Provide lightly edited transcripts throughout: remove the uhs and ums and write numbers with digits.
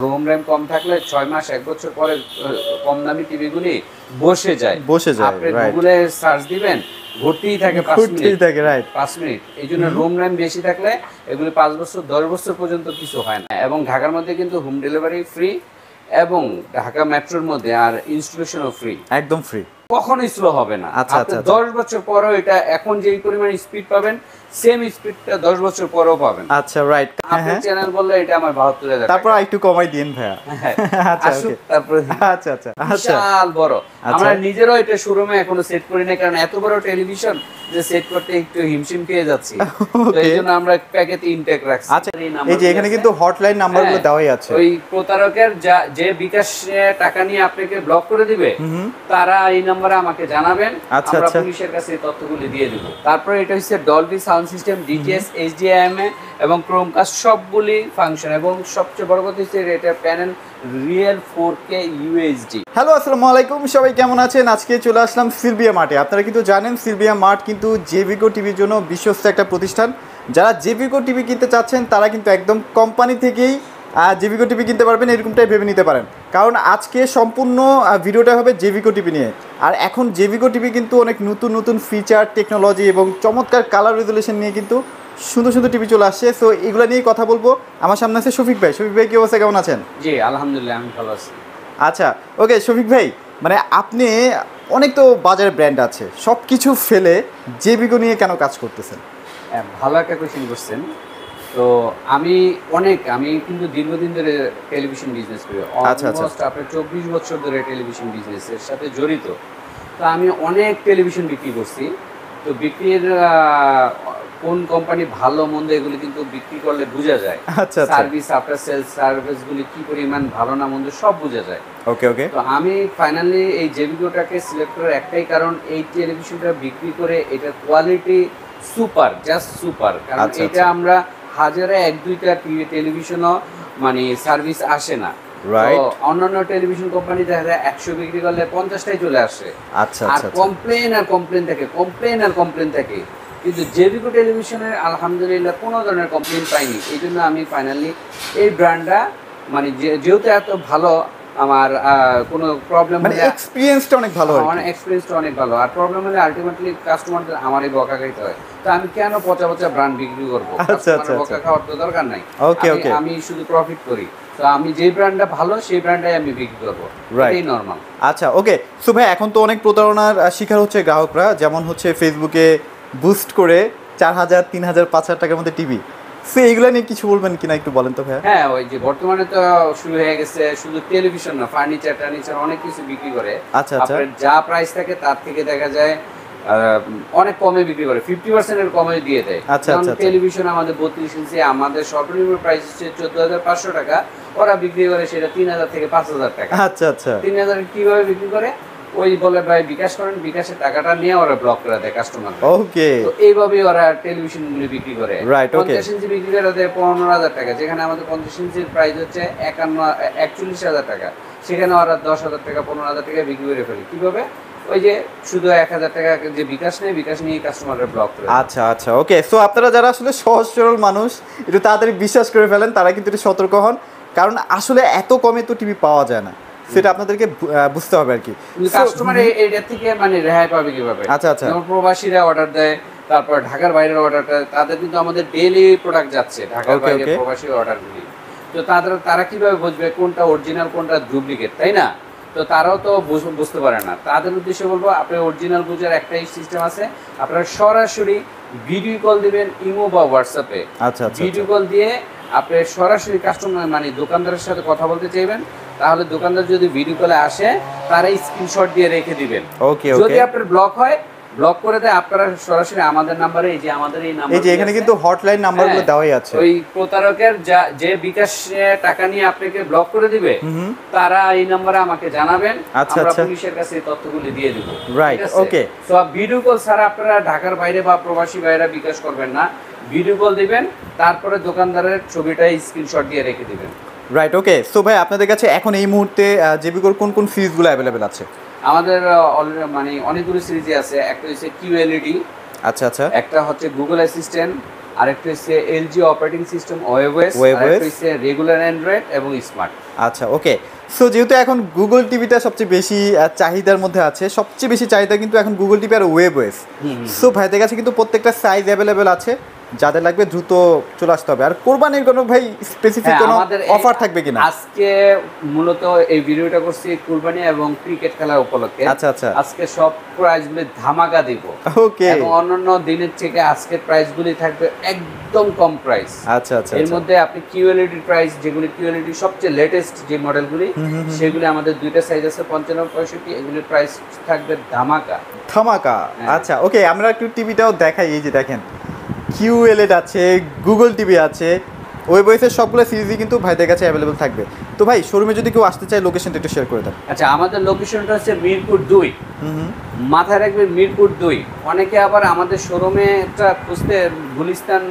Rome RAM কম থাকলে 6 মাস 1 বছর পরে কম দামি টিভিগুলি বসে যায়। আপনি গুগলে সার্চ দিবেন ঘুরতেই থাকে 5 মিনিট। Right 5 minute. এইজন্য রোম র্যাম বেশি থাকলে এগুলি 5 বছর 10 বছর পর্যন্ত কিছু হয় না। এবং ঢাকার মধ্যে কিন্তু হোম ডেলিভারি ফ্রি এবং ঢাকা মেট্রোর মধ্যে আর ইনস্টলেশনও ফ্রি। একদম ফ্রি। কখনোই স্লো হবে না। আপনি 10 বছর পরেও এটা এখন যেই পরিমাণ স্পিড পাবেন সেম স্পিডটা 10 বছর পরেও পাবেন। আচ্ছা রাইট। আপনি চ্যানেল বললে এটা আমার 72000 তারপর একটু কমাই দিন ভাইয়া। আচ্ছা ওকে। তারপর আচ্ছা আচ্ছা বিশাল বড়। আমরা নিজেরাও এটা শোরুমে এখনো সেট করি না, কারণ এত বড় টেলিভিশন যে সেট করতে একটু হিমশিম খেয়ে যাচ্ছি। তো এইজন্য আমরা প্যাকেটে ইনটেক রাখছি। আচ্ছা এই যে এখানে কিন্তু হটলাইন নাম্বারগুলো দেওয়াই আছে। ওই প্রতারকের যে বিকাশ টাকা নিয়ে আপনাকে ব্লক করে দিবে তারা এই নম্বরে আমাকে জানাবেন, আমরা পুলিশের কাছে তথ্যগুলি দিয়ে দেব। তারপর এটা হচ্ছে Dolby sound system, DTS, HDMI এবং ক্রোমকাস্ট সবগুলি ফাংশন, এবং সবচেয়ে বড় কথা হচ্ছে এটা panel real 4K UHD। Hello আসসালামু আলাইকুম, সবাই কেমন আছেন? আজকে চলে আসলাম সিলভিয়া মার্টে। আপনারা কিন্তু জানেন সিলভিয়া মার্ট কিন্তু জেভিকো টিভির জন্য বিশ্বস্ত একটা প্রতিষ্ঠান। যারা জেভিকো টিভি কিনতে চাচ্ছেন তারা কিন্তু একদম কোম্পানি থেকেই জেভিকো টিভি কিনতে পারবেন, এরকমটাই ভেবে নিতে পারেন। কারণ আজকে সম্পূর্ণ ভিডিওটা হবে জেভিকো টিভি নিয়ে। আর এখন জেভিকো টিভি কিন্তু অনেক নতুন নতুন ফিচার, টেকনোলজি এবং চমৎকার কালার রেজুলেশন নিয়ে কিন্তু সুন্দর সুন্দর টিভি চলে আসছে। সো এগুলো নিয়েই কথা বলবো। আমার সামনে আছে শফিক ভাই। শফিক ভাই কি অবস্থা, কেমন আছেন? জি আলহামদুলিল্লাহ, আমি ভালো আছি। আচ্ছা ওকে শফিক ভাই, মানে আপনি অনেক তো বাজারে ব্র্যান্ড আছে, সব কিছু ফেলে জেভিকো নিয়ে কেন কাজ করতেছেন? ভালো একটা কোয়েশ্চেন করছেন। তো আমি কিন্তু দীর্ঘদিন ধরে টেলিভিশন বিজনেস করি। অলমোস্ট আপনার 24 বছর ধরে টেলিভিশন বিজনেসের সাথে জড়িত। তো আমি অনেক টেলিভিশন বিক্রি করছি। তো বিক্রির কোন কোম্পানি ভালো মন্দ এগুলি কিন্তু বিক্রি করলে বোঝা যায়। সার্ভিস, আফটার সেলস সার্ভিসগুলি কি পরিমাণ ভালো না মন্দ সব বোঝা যায়। ওকে ওকে। তো আমি ফাইনালি এই জেভিকোটাকে সিলেক্ট করার একটাই কারণ, এই টেলিভিশনটা বিক্রি করে এটার কোয়ালিটি সুপার, জাস্ট সুপার। কারণ এটা আমরা হাজারে 1-2টা টেলিভিশনও মানে সার্ভিস আসে না। অন্যান্য টেলিভিশন কোম্পানি দেখা যায় 100 বিক্রি করলে 50টাই চলে আসে। আর কমপ্লেন থাকে। কিন্তু জেভিকো টেলিভিশনের আলহামদুলিল্লাহ কোনো ধরনের কমপ্লেন পাইনি। এই জন্য আমি ফাইনালি এই ব্র্যান্ডটা মানে যেহেতু এত ভালো, আমার কোনো প্রবলেম মানে এক্সপেরিয়েন্সটা অনেক ভালো হয়। মানে এক্সপেরিয়েন্সটা অনেক ভালো। আর প্রবলেম হলে আলটিমেটলি কাস্টমারদের আমারই বকা খাইতে হয়। তো আমি কেন পচা ব্র্যান্ড বিক্রি করব? কাস্টমারের বকা খাওয়ার তো দরকার নাই। আমি শুধু প্রফিট করি। তো আমি যে ব্র্যান্ডটা ভালো সেই ব্র্যান্ডটাই আমি বিক্রি করব, এটাই নরমাল। আচ্ছা ওকে। সো ভাই এখন তো অনেক প্রতারণার শিকার হচ্ছে গ্রাহকরা, যেমন হচ্ছে ফেসবুকে বুস্ট করে 4000, 3000, 5000 টাকার মধ্যে টিভি। সো এইগুলো নিয়ে কিছু বলবেন কিনা একটু বলেন তো ভাই। হ্যাঁ, ওই যে বর্তমানে তো শুরু হয়ে গেছে শুধু টেলিভিশন না, ফার্নিচার অনেক কিছু বিক্রি করে। আপনার যা প্রাইস থাকে তার থেকে দেখা যায় অনেক কমে বিক্রি করে, 50% এর কমে দিয়ে দেয়। যেমন টেলিভিশন আমাদের 32 ইঞ্চি আমাদের সর্বনিম্ন প্রাইস হচ্ছে 14500 টাকা, ওরা বিক্রি করে সেটা 3000 থেকে 5000 টাকা। 3000 কিভাবে বিক্রি করে? ওই বলে ভাই বিকাশ করেন, বিকাশের টাকাটা নিয়ে ওরা ব্লক করে দেয় কাস্টমার। ওকে। তো এইভাবে ওরা টেলিভিশনগুলো বিক্রি করে। 50 ইঞ্চি বিক্রি করে দেয় 15000 টাকা, যেখানে আমাদের 50 ইঞ্চির প্রাইস হচ্ছে 41000 টাকা, সেখানে ওরা 10000 টাকা 15000 টাকা বিক্রি করে ফেলে। কিভাবে? ওই যে শুধু 1000 টাকা যে বিকাশ নেই, বিকাশ নিয়ে কাস্টমাররা ব্লক করে। আচ্ছা ওকে। সো আপনারা যারা আসলে সহজ সরল মানুষ, একটু তাড়াতাড়ি বিশ্বাস করে ফেলেন, তারা কিন্তু একটু সতর্ক হন, কারণ আসলে এত কমে তো টিভি পাওয়া যায় না, সেটা আপনাদেরকে বুঝতে হবে আর কি। কাস্টমার এটা থেকে মানে রেহাই পাবে কিভাবে? যেমন প্রবাসীরা অর্ডার দেয়, তারপর ঢাকার বাইরের অর্ডার দেয়, তাদের কিন্তু আমাদের ডেইলি প্রোডাক্ট যাচ্ছে ঢাকার বাইরে প্রবাসী অর্ডারগুলি। তো তারা কিভাবে বুঝবে কোনটা অরিজিনাল কোনটা ডুপ্লিকেট, তাই না? তো তারাও তো বুঝতে পারে না। তাদের উদ্দেশ্যে বলবো, আপনি অরিজিনাল বোঝার একটাই সিস্টেম আছে, আপনারা সরাসরি ভিডিও কল দিবেন ইমো বা হোয়াটসঅ্যাপে। ভিডিও কল দিয়ে আপনি সরাসরি কাস্টমার মানে দোকানদারের সাথে কথা বলতে চাইবেন, তাহলে দোকানদার যদি ভিডিও কলে আসে তারা স্ক্রিনশট দিয়ে রেখে দিবেন। যদি আপনার ব্লক করে দেয়, আপনারা সরাসরি আমাদের নাম্বারে, এই যে আমাদের এই নাম্বার, এই যে এখানে কিন্তু হটলাইন নাম্বারগুলো দেওয়াই আছে। ওই প্রতারকের যে বিকাশ টাকা নিয়ে আপনাকে ব্লক করে দিবে তারা এই নম্বরে আমাকে জানাবেন, আমরা পুলিশের কাছে তথ্যগুলি দিয়ে দেব। Right okay. সব ভিডিও কল ছাড়া আপনারা ঢাকার বাইরে বা প্রবাসী বাইরে বিকাশ করবেন না, ভিডিও কল দিবেন, তারপরে দোকানদারের ছবিটা স্ক্রিনশট দিয়ে রেখে দিবেন। Right okay. সো ভাই আপনাদের কাছে এখন এই মুহূর্তে জেভিকোর কোন সিরিজগুলো অ্যাভেলেবেল আছে? আমাদের অলরেডি মানে অনেকগুলো সিরিজই আছে। একটা হচ্ছে QLED, একটা হচ্ছে গুগল অ্যাসিস্ট্যান্ট, আরেকটা হচ্ছে এলজি অপারেটিং সিস্টেম ওয়েবওএস, আরেকটা হচ্ছে রেগুলার অ্যান্ড্রয়েড এবং স্মার্ট। আচ্ছা ওকে, সো যেহেতু এখন গুগল টিভিটা সবচেয়ে বেশি চাহিদার মধ্যে আছে, সবচেয়ে বেশি চাহিদা কিন্তু এখন গুগল টিভি আর ওয়েবওএস। সো ভাইদের কাছে কিন্তু প্রত্যেকটা সাইজ অ্যাভেলেবেল আছে, যাদের লাগবে দ্রুত চলে আসতে হবে। আর কোরবানির কোনো ভাই স্পেসিফিক কোনো অফার থাকবে কিনা? আজকে মূলত এই ভিডিওটা করছি কুরবানি এবং ক্রিকেট খেলার উপলক্ষে। আচ্ছা আচ্ছা, আজকে সব প্রাইসগুলো ধামাকা দিব। ওকে, এবং অন্যান্য দিনের থেকে আজকের প্রাইসগুলি থাকবে একদম কম প্রাইস। আচ্ছা আচ্ছা, এর মধ্যে আপনি কিউএলইডি প্রাইস, যেগুলি কিউএলইডি সবচেয়ে লেটেস্ট যে মডেলগুলি, সেগুলি আমাদের দুইটা সাইজ আছে 55 65, এগুলির প্রাইস থাকবে ধামাকা ধামাকা। আচ্ছা ওকে, আমরা একটু টিভিটাও দেখাই। এই যে দেখেন কিউএলইড আছে, গুগল টিভি আছে, ওয়েবওয়েসের সবগুলো সিরিজই কিন্তু ভাইদের কাছে অ্যাভেলেবল থাকবে। তো ভাই শোরুমে যদি কেউ আসতে চায় লোকেশনটা একটু শেয়ার করে দেন। আচ্ছা, আমাদের লোকেশনটা হচ্ছে মিরপুর 2। মাথায় রাখবেন মিরপুর 2। অনেকে আবার আমাদের শোরুমেটা খুঁজতে গুলিস্তান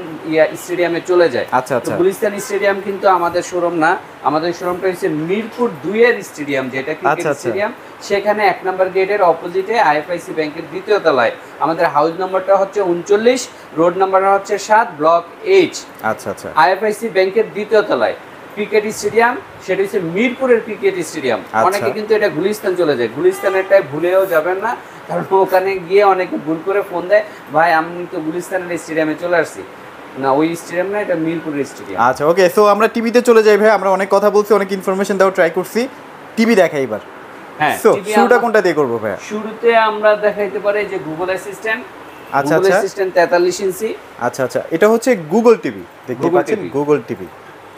স্টেডিয়ামে চলে যায়। আচ্ছা আচ্ছা, গুলিস্তান স্টেডিয়াম কিন্তু আমাদের শোরুম না, আমাদের শোরুমটা হচ্ছে মিরপুর 2 এর স্টেডিয়াম, যেটা ক্রিকেট স্টেডিয়াম। সেখানে 1 নম্বর গেটের অপোজিটে আইএফআইসি ব্যাংকের দ্বিতীয় তলায়। আমাদের হাউস নম্বরটা হচ্ছে 39, রোড নাম্বারটা হচ্ছে 7, ব্লক এইচ। আচ্ছা আচ্ছা, আইএফআইসি ব্যাংকের দ্বিতীয় তলায় ক্রিকেট স্টেডিয়াম, সেটা হচ্ছে মিরপুরের ক্রিকেট স্টেডিয়াম। অনেকে কিন্তু এটা গুলিস্তান চলে যায়, গুলিস্তানেরটাই ভুলেও যাবেন না, কারণ ওখানে গিয়ে অনেকে ভুল করে ফোন দেয়, ভাই আমি তো গুলিস্তানের স্টেডিয়ামে চলে আসছি। না, ওই স্টেডিয়াম না, এটা মিরপুরের স্টেডিয়াম। আচ্ছা ওকে, সো আমরা টিভিতে চলে যাই ভাই। আমরা অনেক কথা বলছি, অনেক ইনফরমেশন দেওয়ার ট্রাই করছি, টিভি দেখাই এবার। হ্যাঁ, সো শুরুটা কোনটা দিয়ে করবো ভাই? শুরুতে আমরা দেখাইতে পারি যে গুগল অ্যাসিস্ট্যান্ট। আচ্ছা গুগল আচ্ছা, অ্যাসিস্ট্যান্ট 43 ইঞ্চি। আচ্ছা আচ্ছা, এটা হচ্ছে গুগল টিভি, দেখতে পাচ্ছেন গুগল টিভি।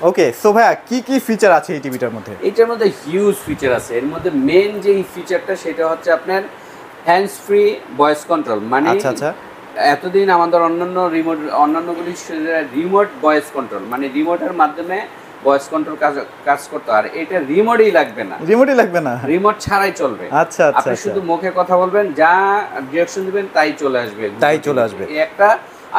ওকে, সো ভাইয়া কি কি ফিচার আছে এই টিভিটার মধ্যে? এটার মধ্যে হিউজ ফিচার আছে। এর মধ্যে মেইন যে ফিচারটা সেটা হচ্ছে আপনার হ্যান্ডস ফ্রি ভয়েস কন্ট্রোল। মানে আচ্ছা আচ্ছা, এতদিন আমাদের অন্যান্যগুলি রিমোট ভয়েস কন্ট্রোল, মানে রিমোটের মাধ্যমে ভয়েস কন্ট্রোল কাজ করতে। আর এটা রিমোটই লাগবে না, রিমোটই লাগবে না, রিমোট ছাড়াই চলবে। আচ্ছা আচ্ছা, আপনি শুধু মুখে কথা বলবেন, যা ডিরেকশন দিবেন তাই চলে আসবে, তাই চলে আসবে। এই একটা।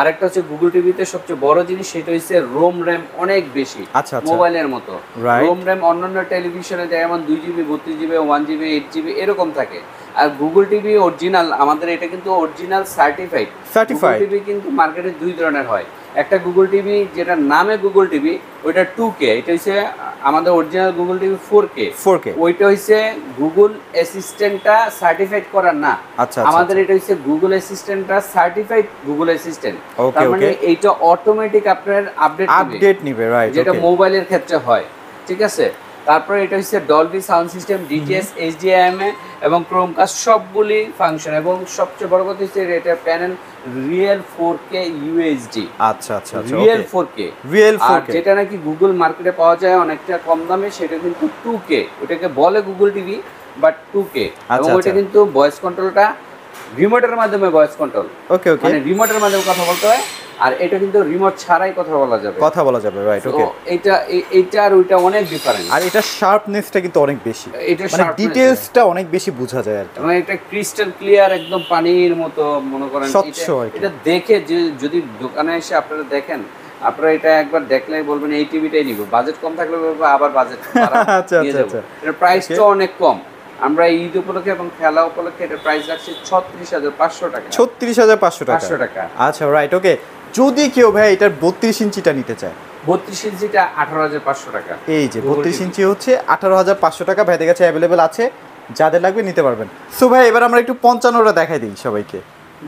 আরেকটা হচ্ছে গুগল টিভিতে সবচেয়ে বড় জিনিস, সেটা হচ্ছে রোম র্যাম অনেক বেশি, মোবাইলের মতো। রোম র্যাম অন্যান্য টেলিভিশনে যেমন 2 জিবি 32 জিবি 1 জিবি 8 জিবি এরকম থাকে, আর গুগল টিভি অরিজিনাল, আমাদের এটা কিন্তু অরিজিনাল সার্টিফাইড। গুগল টিভি কিন্তু মার্কেটে 2 ধরনের হয়। একটা গুগল টিভি যেটা নামে গুগল টিভি, ওইটা 2K, এটা হচ্ছে আমাদের অরিজিনাল গুগল টিভি 4K। ওইটা হচ্ছে গুগল অ্যাসিস্ট্যান্টটা সার্টিফাইড করা না। আচ্ছা, আমাদের এটা হচ্ছে গুগল অ্যাসিস্ট্যান্টটা সার্টিফাইড গুগল অ্যাসিস্ট্যান্ট। তার মানে এইটা অটোমেটিক আপনার আপডেট নিবে, রাইট, যেটা মোবাইলের ক্ষেত্রে হয়। ঠিক আছে। তারপরে এটা হচ্ছে Dolby sound system, DTS, HDMI এবং ক্রোমকাস্ট সবগুলি ফাংশন, এবং সবচেয়ে বড় কথা হচ্ছে এটা প্যানেল রিয়েল 4K ইউএইচডি। আচ্ছা আচ্ছা, রিয়েল 4K, যেটা নাকি গুগল মার্কেটে পাওয়া যায় অনেকটা কম দামে, সেটা কিন্তু 2K। ওটাকে বলে গুগল টিভি, বাট 2K। এবং ওটা কিন্তু ভয়েস কন্ট্রোলটা রিমোটের মাধ্যমে ভয়েস কন্ট্রোল, ওকে ওকে, মানে রিমোটের মাধ্যমে কথা বলতে হয়। আর এটা কিন্তু রিমোট ছাড়াই কথা বলা যাবে, রাইট। ওকে, এইটা আর ওইটা অনেক ডিফারেন্ট। আর এটা শার্পনেসটা কিন্তু অনেক বেশি, মানে ডিটেইলসটা অনেক বেশি বোঝা যায় আর কি। মানে এটা ক্রিস্টাল ক্লিয়ার, একদম পানির মতো মনে করেন। এটা দেখে যদি দোকানে এসে আপনারা দেখেন, আপনারা এটা একবার দেখলেই বলবেন এই টিভিটাই নিব। বাজেট কম থাকলে বলবো আবার বাজেট আচ্ছা আচ্ছা, এর প্রাইসটা অনেক কম। আমরা ঈদ উপলক্ষে এবং খেলা উপলক্ষে এটা প্রাইস রাখছি 36,500 টাকা। 36,500 টাকা। আচ্ছা রাইট, ওকে। যদি কেউ ভাই এটার 32 ইঞ্চিটা নিতে চায়, 32 ইঞ্চিটা 18,500 টাকা। এই যে 32 ইঞ্চি হচ্ছে 18,500 টাকা, ভাইদের কাছে অ্যাভেলেবেল আছে, যাদের লাগবে নিতে পারবেন। সো ভাই এবার আমরা একটু 55টা দেখাই দিই সবাইকে।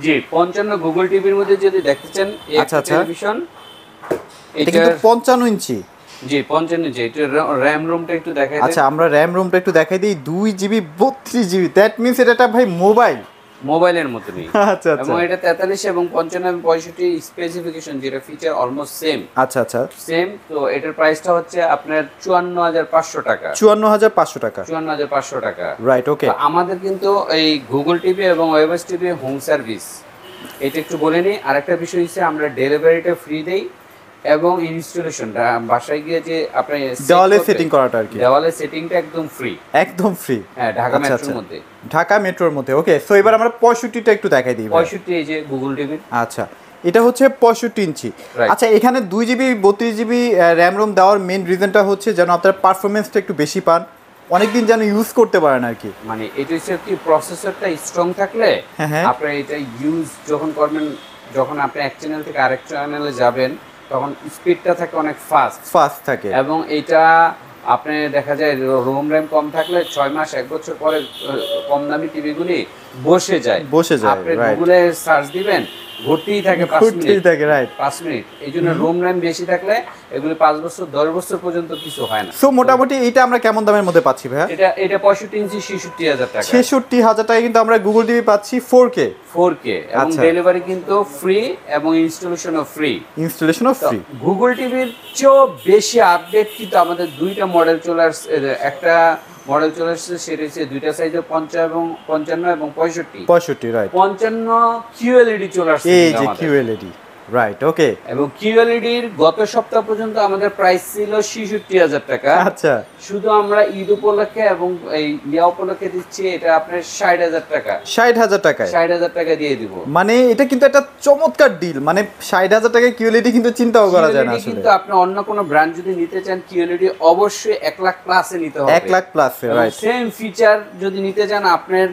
জি, 55 গুগল টিভির মধ্যে যদি দেখতে চান, আচ্ছা টেলিভিশন, এটা কিন্তু 55 ইঞ্চি। জি, 55 ইঞ্চি। এটা র‍্যাম রুমটা একটু দেখাই দিই। আচ্ছা, আমরা র‍্যাম রুমটা একটু দেখাই দিই। 2 জিবি 32 জিবি, দ্যাট মিন্স এটা ভাই মোবাইলের মতনই। আচ্ছা আচ্ছা, এবং এটা 43 এবং 55 এবং 65 স্পেসিফিকেশন, যেটা ফিচার অলমোস্ট সেম। আচ্ছা আচ্ছা, সেম। তো এটার প্রাইসটা হচ্ছে আপনার 54,500 টাকা। 54,500 টাকা, 54,500 টাকা, রাইট। ওকে, আমাদের কিন্তু এই গুগল টিভি এবং ওয়েবএস টিভি হোম সার্ভিস, এটা একটু বলে নিই। আরেকটা বিষয় হচ্ছে আমরা ডেলিভারিটা ফ্রি দেই, এবং ইনস্টলেশনটা বাসায় গিয়ে যে আপনি দেওয়ালে সেটিং করাটা আর কি, দেওয়ালে সেটিংটা একদম ফ্রি, একদম ফ্রি। হ্যাঁ, ঢাকা মেট্রোর মধ্যে, ঢাকা মেট্রোর মধ্যে। ওকে, সো এবার আমরা 65টা একটু দেখাই দিই। 65 এই যে গুগল টিভি। আচ্ছা, এটা হচ্ছে 65 ইঞ্চি। আচ্ছা, এখানে 2 জিবি 32 জিবি র্যাম রোম দেওয়ার মেইন রিজনটা হচ্ছে যেন আপনার পারফরমেন্সটা একটু বেশি পান, অনেকদিন যেন ইউজ করতে পারেন আর কি। মানে এটা হচ্ছে কি, প্রসেসরটা স্ট্রং থাকলে আপনারা এটা ইউজ যখন করবেন যখন আপনি এক চ্যানেল থেকে আরেক চ্যানেলে যাবেন তখন স্পিডটা থাকে অনেক ফাস্ট থাকে, এবং এটা আপনি দেখা যায় রোম র্যাম কম থাকলে 6 মাস 1 বছর পরে কম দামি টিভিগুলি বসে যায়। আপনি গুগলে সার্চ দিবেন ঘুরতেই থাকে 5 মিনিট। এই জন্য রোম র্যাম বেশি থাকলে এগুলি 5 বছর 10 বছর পর্যন্ত কিছু হয় না। সো মোটামুটি এটা আমরা কেমন দামের মধ্যে পাচ্ছি ভাইয়া? এটা 65 ইঞ্চি 66000 টাকা। 66000 টাকায় কিন্তু আমরা গুগল টিভি পাচ্ছি 4K এবং ডেলিভারি কিন্তু ফ্রি এবং ইনস্টলেশনও ফ্রি। গুগল টিভির চেয়েও বেশি আপডেট কিন্তু আমাদের দুইটা মডেল চলে আসছে। একটা মডেল চলে আসছে সেটা হচ্ছে দুইটা সাইজে 55 এবং 65 রাইট। 55 QLED চলে আসছে, এই যে QLED রাইট, ওকে। এবং QLED এর গত সপ্তাহ পর্যন্ত আমাদের প্রাইস ছিল 66000 টাকা। আচ্ছা, শুধু আমরা ঈদ উপলক্ষে এবং এই ইয়া উপলক্ষে দিচ্ছি এটা আপনার 60000 টাকা। 60000 টাকায় 60000 টাকা দিয়ে দিব। মানে এটা কিন্তু একটা চমৎকার ডিল। মানে 60000 টাকায় QLED কিন্তু চিন্তাও করা যায় না আসলে। কিন্তু আপনি অন্য কোনো ব্র্যান্ড যদি নিতে চান QLED অবশ্যই 1 লাখ প্লাসে নিতে হবে। 1 লাখ প্লাসে রাইট। সেম ফিচার যদি নিতে চান আপনার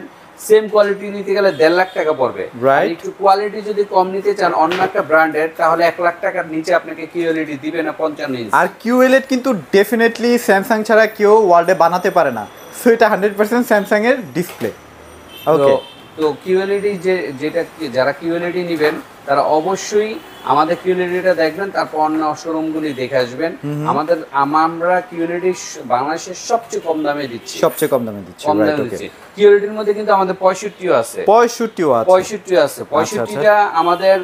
সেম কোয়ালিটি নিতে গেলে 1.5 লাখ টাকা পড়বে। আর একটু কোয়ালিটি যদি কম নিতে চান অন্য একটা ব্র্যান্ডের তাহলে 1 লাখ টাকার নিচে আপনাকে QLED দিবে না 55 ইঞ্চি। আর QLED কিন্তু ডেফিনেটলি স্যামসাং ছাড়া কেউ ওয়ার্ল্ডে বানাতে পারে না। সো এটা 100% স্যামসাং এর ডিসপ্লে। ওকে, তো QLED যেটা যারা QLED নেবেন তারা অবশ্যই আমাদের QLEDটা দেখবেন, তারপর অন্য শোরুমগুলি দেখে আসবেন। আমরা QLED বাংলাদেশের সবচেয়ে কম দামে দিচ্ছি। QLED এর মধ্যে কিন্তু আমাদের 65 আছে। 65টা আমাদের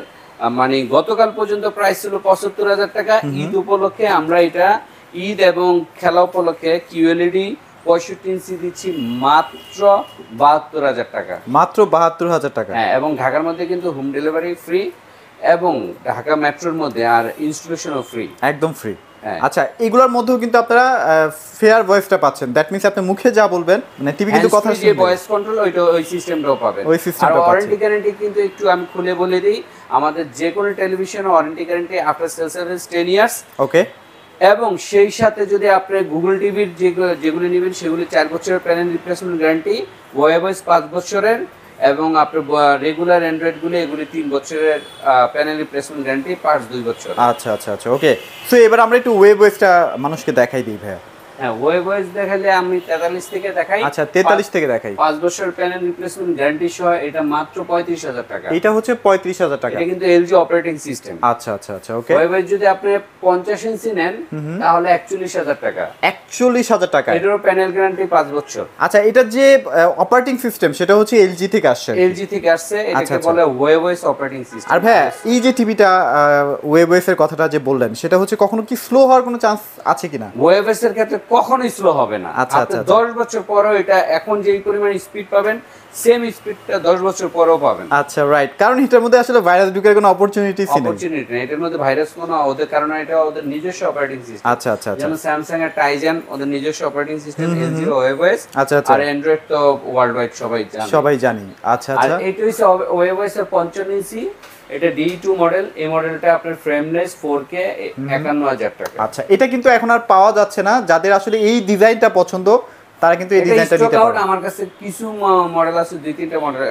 মানে গতকাল পর্যন্ত প্রাইস ছিল 75000 টাকা। ঈদ উপলক্ষে আমরা এটা ঈদ এবং খেলা উপলক্ষে QLED 65 ইঞ্চি দিচ্ছি মাত্র 72000 টাকা। মাত্র 72000 টাকা। হ্যাঁ, এবং ঢাকার মধ্যে কিন্তু হোম ডেলিভারি ফ্রি এবং ঢাকা মেট্রোর মধ্যে আর ইনস্টলেশনও ফ্রি, একদম ফ্রি। আচ্ছা, এগুলোর মধ্যেও কিন্তু আপনারা ফেয়ার ভয়েসটা পাচ্ছেন। দ্যাট মিন্স আপনি মুখে যা বলবেন মানে টিভি কিন্তু কথা শুনবে। যে ভয়েস কন্ট্রোল ওই সিস্টেমটাও পাবেন। আর ওয়ারেন্টি গ্যারান্টি কিন্তু একটু আমি খুলে বলে দিই, আমাদের যে কোনো television warranty guarantee after sale service 10 years. Okay. এবং সেই সাথে যদি আপনি গুগল টিভির যেগুলো নেবেন সেগুলি 4 বছরের প্যানেল রিপ্লেসমেন্ট গ্যারান্টি, ওয়েবওয়েস 5 বছরের, এবং আপনার রেগুলার অ্যান্ড্রয়েডগুলো এগুলি 3 বছরের প্যানেল রিপ্লেসমেন্ট গ্যারান্টি, পার্টস 2 বছর। আচ্ছা, ওকে। সো এবার আমরা একটু ওয়েবওয়েসটা মানুষকে দেখাই দিই ভাইয়া। হ্যাঁ, ওয়েবওয়েস দেখালে আমি 43 থেকে দেখাই। আচ্ছা, 43 থেকে দেখাই। 5 বছর প্যানেল রিপ্লেসমেন্ট গ্যারান্টি সহ এটা মাত্র 35000 টাকা। এটা হচ্ছে 35000 টাকা। এটা কিন্তু LG অপারেটিং সিস্টেম। আচ্ছা, ওকে। ওয়েবওয়েস যদি আপনি 50 ইঞ্চি নেন তাহলে 41000 টাকা। 41000 টাকা। এটারও প্যানেল গ্যারান্টি 5 বছর। আচ্ছা, এটা যে অপারেটিং সিস্টেম সেটা হচ্ছে LG থেকে আসছে। এটাকে বলে ওয়েবওয়েস অপারেটিং সিস্টেম। আর ভাই এই যে টিভিটা ওয়েবওয়েস এর কথাটা যে বললেন সেটা হচ্ছে কখনো কি স্লো হওয়ার কোনো চান্স আছে কিনা? ওয়েবওয়েস এর ক্ষেত্রে কখনোই স্লো হবে না। আপনি 10 বছর পরেও এটা এখন যেই পরিমাণ স্পিড পাবেন সেম স্পিডটা 10 বছর পরেও পাবেন। আচ্ছা, রাইট। কারণ এটার মধ্যে আসলে ভাইরাস ঢোকার কোনো অপরচুনিটি নেই। এটার মধ্যে ভাইরাস কোনো ওদের কারণে এটা ওদের নিজস্ব অপারেটিং সিস্টেম। আচ্ছা। যেমন স্যামসাং এর টাইজেন ওদের নিজস্ব অপারেটিং সিস্টেম, LG এর ওয়েবওয়েস। আর অ্যান্ড্রয়েড তো ওয়ার্ল্ড ওয়াইড সবাই জানে। আচ্ছা। আর এটা হচ্ছে ওয়েবওয়েস এর 55 ইঞ্চি। এটা D2 মডেল। এই মডেলটা আপনার ফ্রেমলেস 4K 51000 টাকা। আচ্ছা, এটা কিন্তু এখন আর পাওয়া যাচ্ছে না। যাদের আসলে এই ডিজাইনটা পছন্দ তারা কিন্তু এই ডিজাইনটা নিতে পারে। আমার কাছে কিছু মডেল আছে, 2-3টা মডেল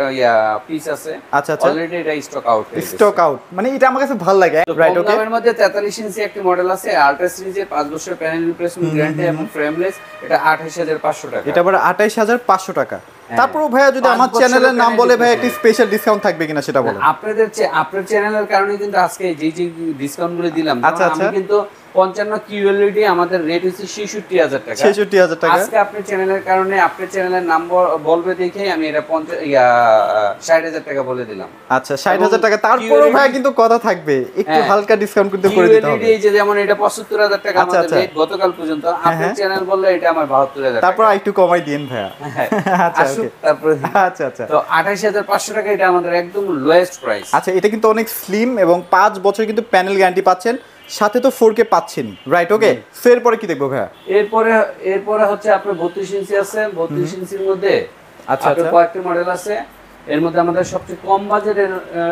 পিস আছে। আচ্ছা। অলরেডি এটা স্টক আউট। মানে এটা আমার কাছে ভালো লাগে। রাইট, ওকে। এর মধ্যে 43 ইঞ্চি একটা মডেল আছে আলট্রা সিরিজের 5 বছর প্যানেল রিপ্লেসমেন্ট গ্যারান্টি এবং ফ্রেমলেস। এটা 28500 টাকা। এটা আবার 28500 টাকা। তারপরও ভাইয়া যদি আমার চ্যানেলের নাম বলে ভাই একটা স্পেশাল ডিসকাউন্ট থাকবে কিনা সেটা বলেন। আপনার চ্যানেলের কারণে কিন্তু আজকে যে ডিসকাউন্ট গুলো দিলাম, আমি কিন্তু 55 QLED আমাদের রেট হচ্ছে 66000 টাকা। 66000 টাকা। আজকে আপনার চ্যানেলের কারণে আপনার চ্যানেলের নাম বলবে দেখে আমি এটা 60000 টাকা বলে দিলাম। আচ্ছা, 60000 টাকা। তারপরও ভাই কিন্তু কথা থাকবে, একটু হালকা ডিসকাউন্ট করতে করে দিতে হবে। QLED যেমন এটা 75000 টাকা আমাদের রেট গতকাল পর্যন্ত, আপনার চ্যানেল বললে এটা আমার 72000 টাকা। তারপর একটু কমাই দিন ভাইয়া। আচ্ছা, ওকে। আচ্ছা। তো 28500 টাকা এটা আমাদের একদম লোয়েস্ট প্রাইস। আচ্ছা, এটা কিন্তু অনেক স্লিম এবং 5 বছর কিন্তু প্যানেল গ্যারান্টি পাচ্ছেন, সাথে তো 4K পাচ্ছেনই। রাইট, ওকে। এরপরে কি দেখবো ভাইয়া? এরপরে হচ্ছে আপনার 32 ইঞ্চি আছে। 32 ইঞ্চির মধ্যে আচ্ছা কয়েকটা মডেল আছে। এর মধ্যে আমাদের সবচেয়ে কম বাজেটের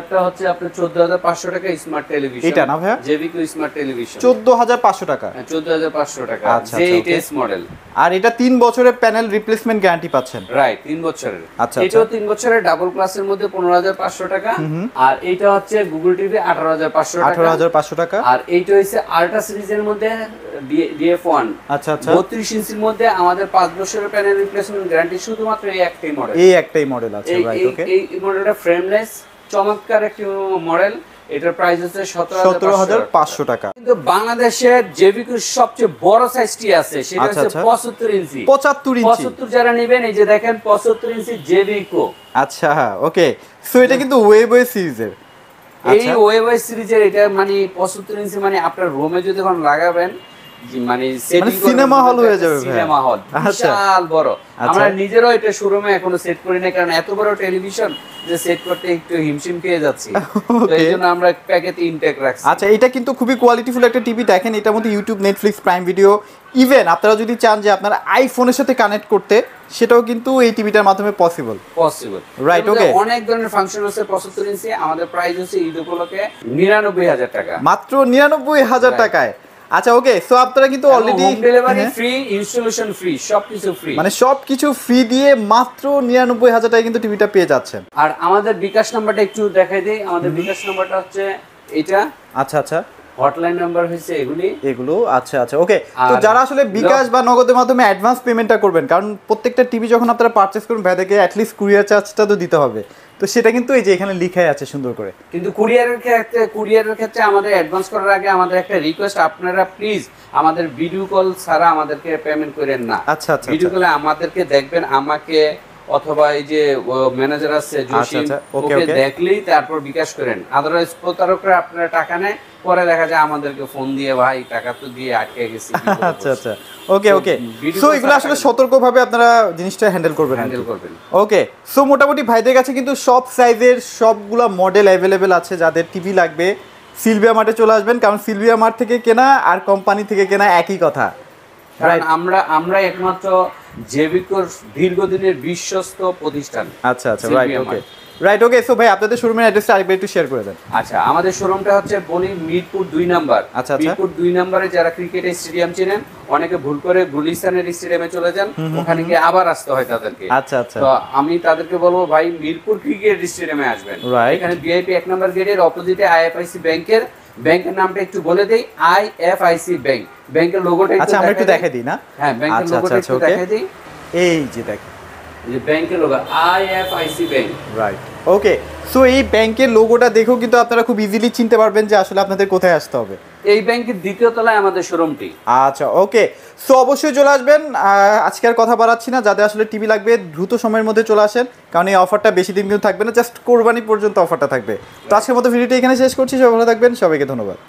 টা হচ্ছে আপনার 14500 টাকা স্মার্ট টেলিভিশন। এটা না ভাইয়া? জেভিকো স্মার্ট টেলিভিশন 14500 টাকা। 14500 টাকা আচ্ছা, J8s মডেল। আর এটা 3 বছরের প্যানেল রিপ্লেসমেন্ট গ্যারান্টি পাচ্ছেন। রাইট, 3 বছরের। আচ্ছা, এটাও 3 বছরের ডাবল ক্লাসের মধ্যে 15500 টাকা। আর এইটা হচ্ছে গুগল টিভি 18500 টাকা। 18500 টাকা। আর এইটা হইছে আল্ট্রা সিরিজের মধ্যে DF1। আচ্ছা আচ্ছা। 32 ইঞ্চির মধ্যে আমাদের 5 বছরের প্যানেল রিপ্লেসমেন্ট গ্যারান্টি, শুধুমাত্র এই একটাই মডেল। এই একটাই মডেল আছে, রাইট, ওকে। এই মডেলটা ফ্রেমলেস, চমৎকার একটি মডেল। এটার প্রাইস হচ্ছে 17500 টাকা। কিন্তু বাংলাদেশের জেভিকোর সবচেয়ে বড় সাইজটি আছে, সেটা আচ্ছা, হচ্ছে আচ্ছা। 75 ইঞ্চি। 75 ইঞ্চি 75 যারা নেবেন, এই যে দেখেন 75 ইঞ্চি জেভিকো। আচ্ছা, ওকে। সো এটা কিন্তু ওয়েবওয়ে সিরিজের। এই ওয়েবওয়ে সিরিজের এটা মানে 75 ইঞ্চি, মানে আপনার রুমে যদি এখন লাগাবেন মানে সেটিং সিনেমা হল হয়ে যাবে। সিনেমা হল বিশাল বড়। আমরা নিজেরাও এটা শোরুমে এখনো সেট করি না, কারণ এত বড় টেলিভিশন যে সেট করতে একটু হিমশিম খেয়ে যাচ্ছি। তো এইজন্য আমরা প্যাকেটে ইনটেক রাখছি। আচ্ছা, এটা কিন্তু খুবই কোয়ালিটিফুল একটা টিভি। দেখেন এটার মধ্যে YouTube, Netflix, prime video, even আপনারা যদি চান যে আপনারা আইফোনের সাথে কানেক্ট করতে, সেটাও কিন্তু এই টিভিটার মাধ্যমে পসিবল। রাইট, ওকে। অনেক ধরনের ফাংশন আছে 75 ইঞ্চি। আমাদের প্রাইস হচ্ছে ঈদ উপলক্ষে 99000 টাকা, মাত্র 99000 টাকায়। আচ্ছা, ওকে। সো আপনারা কিন্তু already home delivery free, installation free, সবকিছু ফ্রি, মানে সবকিছু ফ্রি দিয়ে মাত্র 99000 টাকায় কিন্তু টিভিটা পেয়ে যাচ্ছেন। আর আমাদের বিকাশ নাম্বারটা একটু দেখাই দেই। আমাদের বিকাশ নাম্বারটা হচ্ছে এটা। আচ্ছা আচ্ছা। হটলাইন নাম্বার হচ্ছে এগুলো। আচ্ছা আচ্ছা, ওকে। তো যারা আসলে বিকাশ বা নগদের মাধ্যমে অ্যাডভান্স পেমেন্টটা করবেন, কারণ প্রত্যেকটা টিভি যখন আপনারা পারচেজ করবেন ভাইদেরকে অ্যাটলিস্ট কুরিয়ার চার্জটা তো দিতে হবে। তো সেটা কিন্তু এই যে এখানে লেখাই আছে সুন্দর করে। কিন্তু কুরিয়ারের ক্ষেত্রে আমাদের অ্যাডভান্স করার আগে আমাদের একটা রিকোয়েস্ট, আপনারা প্লিজ আমাদের ভিডিও কল ছাড়া আমাদেরকে পেমেন্ট করেন না। আচ্ছা আচ্ছা। ভিডিও কলে আমাদেরকে দেখবেন, আমাকে অথবা এই যে ম্যানেজার আছে জসিম, ওকে দেখলেই তারপর বিকাশ করেন। আদারওয়াইজ প্রতারকরা আপনারা টাকা নেয়, পরে দেখা যায় আমাদেরকে ফোন দিয়ে ভাই টাকা তো দিয়ে আটকে গেছি। আচ্ছা আচ্ছা, ওকে ওকে। সো এগুলো আসলে সতর্কভাবে আপনারা জিনিসটা হ্যান্ডেল করবেন। ওকে। সো মোটামুটি ভাইদের কাছে কিন্তু সব সাইজের সবগুলা মডেল অ্যাভেলেবেল আছে। যাদের টিভি লাগবে সিলভিয়া মার্টে চলে আসবেন, কারণ সিলভিয়া মার্ট থেকে কেনা আর কোম্পানি থেকে কেনা একই কথা। রাইট, আমরা একমাত্র জেভিকোর দীর্ঘদিনের বিশ্বস্ত প্রতিষ্ঠান। আচ্ছা আচ্ছা, রাইট, ওকে। রাইট, ওকে। সো ভাই আপনাদের শোরুমের অ্যাড্রেসটা আরেকবার একটু শেয়ার করে দেন। আচ্ছা, আমাদের শোরুমটা হচ্ছে বলি মিরপুর 2 নাম্বার। আচ্ছা, মিরপুর 2 নম্বরে যারা ক্রিকেটের স্টেডিয়াম চিনেন, অনেকে ভুল করে গুলিস্তানের স্টেডিয়ামে চলে যান, ওখানে গিয়ে আবার আসতে হয় তাদেরকে। আচ্ছা আচ্ছা। তো আমি তাদেরকে বলবো ভাই মিরপুর ক্রিকেট স্টেডিয়ামে আসবেন। এখানে ভিআইপি 1 নম্বর গেটের অপোজিটে আইএফআইসি ব্যাংকের নামটা একটু বলে দেই, আইএফআইসি ব্যাংক। ব্যাংকের লোগোটা আচ্ছা আমরা একটু দেখাই দিই না? হ্যাঁ, ব্যাংকের লোগোটা একটু দেখাই দিই। এই যে দেখেন, এই যে ব্যাংকের লোগো আইএফআইসি ব্যাংক। রাইট, ওকে। সো এই ব্যাংকের লোগোটা দেখেও কিন্তু আপনারা খুব ইজিলি চিনতে পারবেন যে আসলে আপনাদের কোথায় আসতে হবে। এই ব্যাংকের দ্বিতীয় তলায় আমাদের শোরুমটি। আচ্ছা, ওকে। সো অবশ্যই চলে আসবেন। আজকে আর কথা বাড়াচ্ছি না, যাদের আসলে টিভি লাগবে দ্রুত সময়ের মধ্যে চলে আসেন, কারণ এই অফারটা বেশি দিন কিন্তু থাকবে না, জাস্ট কোরবানি পর্যন্ত অফারটা থাকবে। তো আজকের মতো ভিডিওটা এখানে শেষ করছি। সবাই ভালো থাকবেন, সবাইকে ধন্যবাদ।